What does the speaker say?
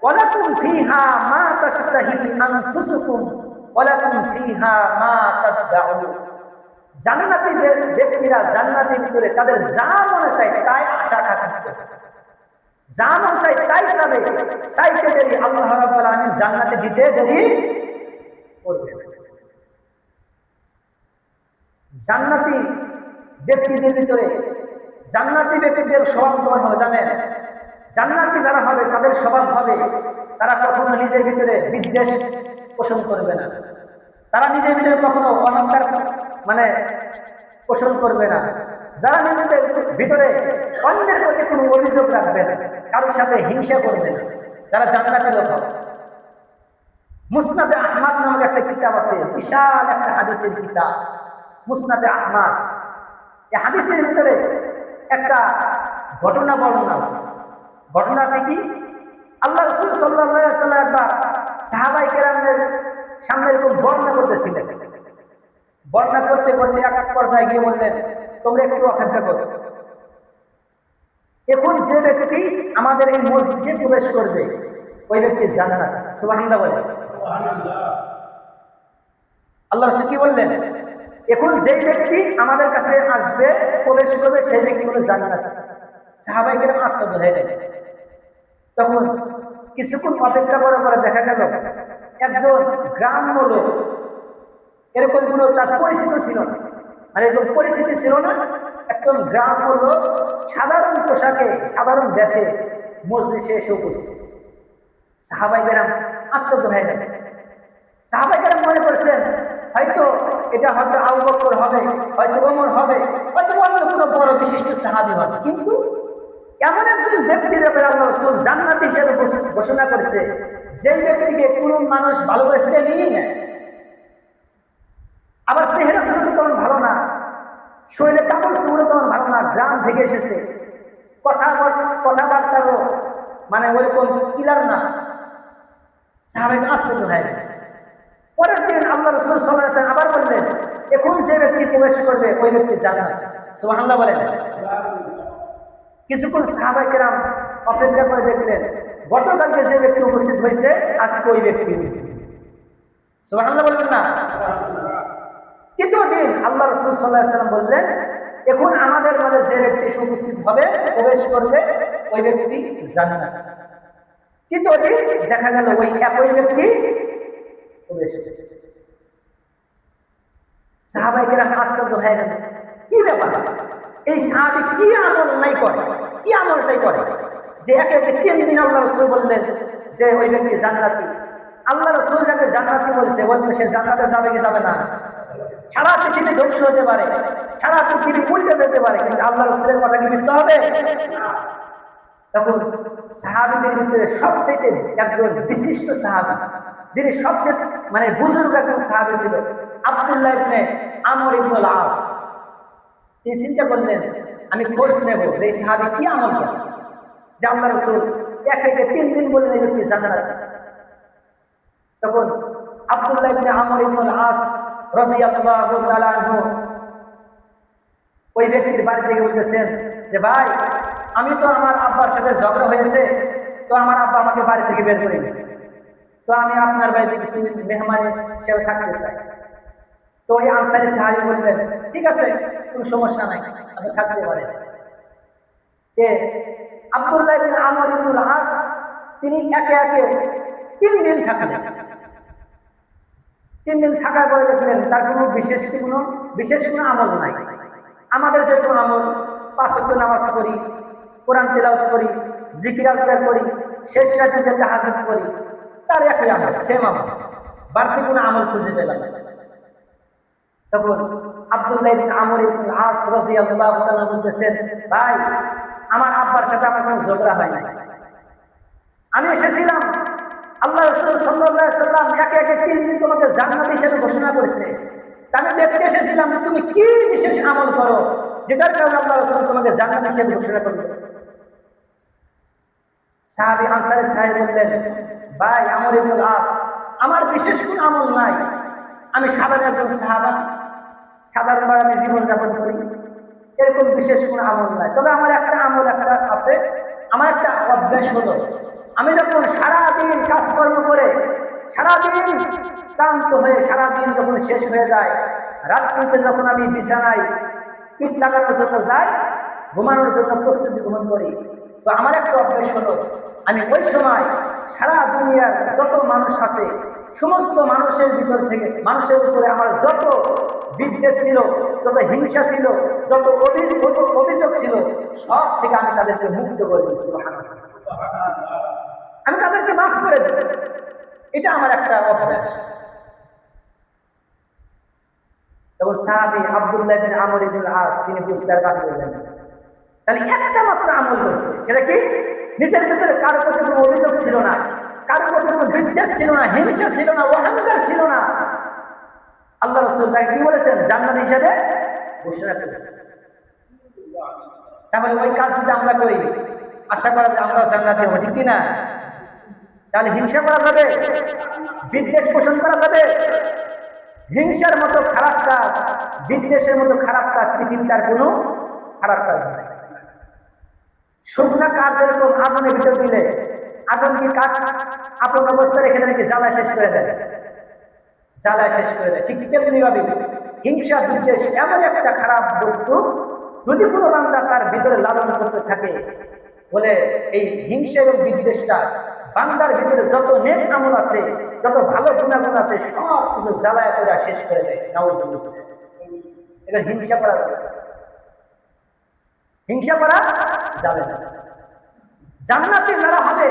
ওয়ালাকুম ফিহা মা তাশতাহি আনফুসুকুম ওয়ালাকুম ফিহা মা তাদউন। জান্নাতি ব্যক্তিরা জান্নাতের ভিতরে তাদের যা মনে চায় তাই আশা রাখবে, যা মনে চায় তাই চাবে, চাইতে দেরি আল্লাহ রাব্বুল আলামিন জান্নাতে দিতে দেরি করবে। জান্নাতি ব্যক্তিদের ভিতরে জান্নাতি ব্যক্তিদের স্বভাব কেমন হবে জানেন? জান্নাতি যারা হবে তাদের স্বভাব হবে তারা কখনো নিজের ভিতরে বিদ্বেষ পোষণ করবে না, তারা নিজের ভিতরে কখনো অহংকার পোষণ করবে না, যারা নিজেদের ভিতরে অন্যের প্রতি কোনো অভিযোগ রাখবে না, কারোর সাথে হিংসা করবে না, যারা জান্নাতি লোক হবে। মুসনাদে আহমদ নামক একটা কিতাব আছে, বিশাল একটা হাদিসের কিতাব মুসনাদে আহমদ। এই হাদিসের ভিতরে একটা ঘটনা বর্ণনা আছে। ঘটনাটি কি? আল্লাহ রাসূল সাল্লাল্লাহু আলাইহি ওয়াসাল্লাম একবার সাহাবায়ে কেরামদের সামনে এরকম বর্ণনা করতেছিলেন। বর্ণনা করতে করতে এক পর্যায়ে গিয়ে বললেন, তোমরা একটু অপেক্ষা করো, এখন যে ব্যক্তি আমাদের এই মসজিদে প্রবেশ করবে ওই ব্যক্তি জান্নাত। সুবহানাল্লাহ বলে। আল্লাহ রাসূল কি বললেন? এখন যে ব্যক্তি আমাদের কাছে আসবে প্রবেশ করবে সেই ব্যক্তি হলো জান্নাত। সাহাবায়ে কেরাম আশ্চর্য হয়ে গেলেন। তখন কিছুক্ষণ অপেক্ষা করার পরে দেখা গেল একজন গ্রাম্য লোক, এরকম কোনো তার পরিচিত ছিল না, এরকম পরিচিতি ছিল না, একজন গ্রাম্য লোক সাধারণ পোশাকে সাধারণ দেশে মজলিসে এসে উপস্থিত। সাহাবায়ে কেরাম আশ্চর্য হয়ে গেলেন। সাহাবায়ে কেরাম মনে করছেন হয়তো এটা হয়তো আবু বকর হবে, হয়তো ওমর হবে, হয়তো অন্য কোনো বড় বিশিষ্ট সাহাবী হবে, কিন্তু এমন একজন ব্যক্তির ব্যাপারে আল্লাহ রাসূল জান্নাতি হিসেবে ঘোষণা করেছে যে ব্যক্তিকে কোনো মানুষ ভালোবেসে চেনেই না, আবার চেহারা সুরত তেমন ভালো না, শরীরে কাপড় সুরত তেমন ভালো না, গ্রাম থেকে এসেছে, কথাবার্তারও ওইরকম ক্লিয়ার না। সাহাবায়ে আশ্চর্য হয়ে গেলেন। পরের দিন আল্লাহ রাসূল সাল্লাল্লাহু আলাইহি ওয়াসাল্লাম আবার বললেন, এখন যে ব্যক্তি প্রবেশ করবে ওই ব্যক্তি জান্নাত। সুবহানাল্লাহ বলেন। কিছুক্ষণ সাহাবায়ে কেরাম অপেক্ষা করে দেখলেন, গতকালকে যে ব্যক্তি উপস্থিত হয়েছে আজকে ওই ব্যক্তি উপস্থিত। সুবহানাল্লাহ বলবেন না? তৃতীয় দিন আল্লাহ রাসূল সাল্লাল্লাহু আলাইহি ওয়াসাল্লাম বললেন, এখন আমাদের মাঝে যে ব্যক্তি উপস্থিত হবে প্রবেশ করবে ওই ব্যক্তি জান্নাত। তৃতীয় দিন দেখা গেল ওই একই ব্যক্তি প্রবেশ করেছে। সাহাবায়ে কেরাম আশ্চর্য হয়ে গেলেন, কি ব্যাপার, এই সাহাবী কি আমল নাই করে, কি আমলটাই করে যে একে তিন দিন আল্লাহ রাসূল বললেন যে ওই ব্যক্তি জান্নাতি। আল্লাহ রাসূল যাকে জান্নাতি বলছে সে জান্নাতে যাবে কি যাবে না? সারা পৃথিবী ধ্বংস হতে পারে, সারা পৃথিবী উল্টে যেতে পারে, কিন্তু আল্লাহ রাসূলের কথা কি মিথ্যা হবে? তখন সাহাবীদের ভিতরে সবচেয়ে একজন বিশিষ্ট সাহাবী, যিনি সবচেয়ে বুজুর্গ একজন সাহাবী ছিল আব্দুল্লাহ ইবনে আমর ইবনুল আস। তিনি চিন্তা করলেন, আমি খোঁজ নেব যে এই সাহাবী কি আমল করে যে আল্লাহ রাসূল একে তিন দিন বললেন এই ব্যক্তি জান্নাত। তখন আব্দুল্লাহ ইবনে আমর ইবনুল আস রাদিয়াল্লাহু তাআলা আনহু ওই ব্যক্তির বাড়ি থেকে বলতেছেন যে ভাই, আমি তো আমার আব্বার সাথে ঝগড়া হয়েছে, তো আমার আব্বা আমাকে বাড়ি থেকে বের করে দিয়েছে, তো আমি আপনার বাড়িতে কিছু মেহমানি হিসেবে থাকতে চাই। তো ওই আনসারী সাহাবী বললেন, ঠিক আছে, কোনো সমস্যা নাই, আপনি থাকতে পারেন। আব্দুল্লাহ ইবনে আমর ইবনুল আস তিনি একে একে 3 দিন থাকলেন। 3 দিন থাকার পরে দেখলেন তার কোনো বিশেষ কোনো আমল নাই। আমাদের যেরকম আমল, 5 ওয়াক্ত নামাজ পড়ি, কোরআন তেলাওয়াত করি, জিকির আজকার করি, শেষ রাতে যে তাহাজ্জুদ করি, তার একই আমল, সেম আমল, বাড়তি কোনো আমল খুঁজে পেলাম না। তখন আব্দুল্লাহ ইবনে আমর ইবনুল আস রাদিয়াল্লাহু তাআলা বলতেছেন, ভাই, আমার আব্বার সাথে আমার কোনো ঝগড়া হয় নাই, আমি এসেছিলাম, আল্লাহ রাসূল সাল্লাল্লাহু আলাইহি ওয়াসাল্লাম একে একে 3 দিন তোমাকে জান্নাতি হিসেবে ঘোষণা করেছে, আমি দেখতে এসেছিলাম তুমি কি বিশেষ আমল করো যেটার কারণে আল্লাহ রাসূল তোমাকে জান্নাতি হিসেবে ঘোষণা করলেন। সাহাবী আনসারী সাহেব বললেন, ভাই আমর ইবনুল আস, আমার বিশেষ কোনো আমল নাই, আমি সাধারণ একজন সাহাবা, সাধারণভাবে আমি জীবনযাপন করি, এরকম বিশেষ কোনো আমল নাই। তবে আমার একটা আমল আছে, আমার একটা অভ্যাস হলো আমি যখন সারাদিন কাজকর্ম করে সারাদিন ক্লান্ত হয়ে সারাদিন যখন শেষ হয়ে যায়, রাত্রিতে যখন আমি বিছানায় পিঠ লাগানোর জন্য যাই, ঘুমানোর জন্য প্রস্তুতি গ্রহণ করি, তো আমার একটা অভ্যাস হলো, আমি ওই সময় সারা দুনিয়ার যত মানুষ আছে সমস্ত মানুষের ভিতর থেকে, মানুষের উপরে আমার যত বিদ্বেষ ছিল, যত হিংসা ছিল, যত অভিযোগ ছিল, সব থেকে আমি তাদেরকে মুক্ত করে দিচ্ছি। আমি তাদেরকে মাফ করে দেব। এটা আমার একটা অভ্যাস। তখন সাহাবী আব্দুল্লাহ বিন আমর ইবনুল আস তিনি বুঝতে পারলেন, তাহলে একটা মাত্র আমল করছে, সেটা কি? নিজের ভিতরে কারো প্রতি কোনো অভিযোগ ছিল না, কারো প্রতি কোনো বিদ্বেষ ছিল না, হিংসা ছিল না, অহংকার ছিল না। আল্লাহ রাসূল তাকে কি বলেছেন? জান্নাত হিসেবে ঘোষণা করেছেন। তাহলে ওই কাজ যদি আমরা করি, আশা করা যায় আমরা জান্নাতে হব, ঠিক কিনা? তাহলে হিংসা করা যাবে, বিদ্বেষ পোষণ করা যাবে? হিংসার মতো খারাপ কাজ, বিদ্বেষের মতো খারাপ কাজ পৃথিবীতে আর কোনো খারাপ কাজ নাই। শুকনা কাঠ যেরকম আগুনের ভিতর দিলে আগুন কি কাঠ আপন অবস্থায় রেখে দেয়, জ্বালায় শেষ করে দেয়, জ্বালায় শেষ করে দেয়। ঠিক তেমনি ভাবে হিংসা বিদ্বেষ এমন একটা খারাপ বস্তু, যদি কোনো বান্দা তার ভিতরে লালন করতে থাকে, বলে এই হিংসা এবং বিদ্বেষটা বান্দার ভিতরে যত নেক আমল আছে, যত ভালো গুণাগুণ আছে, সব কিছু জ্বালায় করে শেষ করে দেয়। নাউযুবিল্লাহ। এটা হিংসা করা যাবে, হিংসা করা যাবে না। জান্নাতে যারা হবে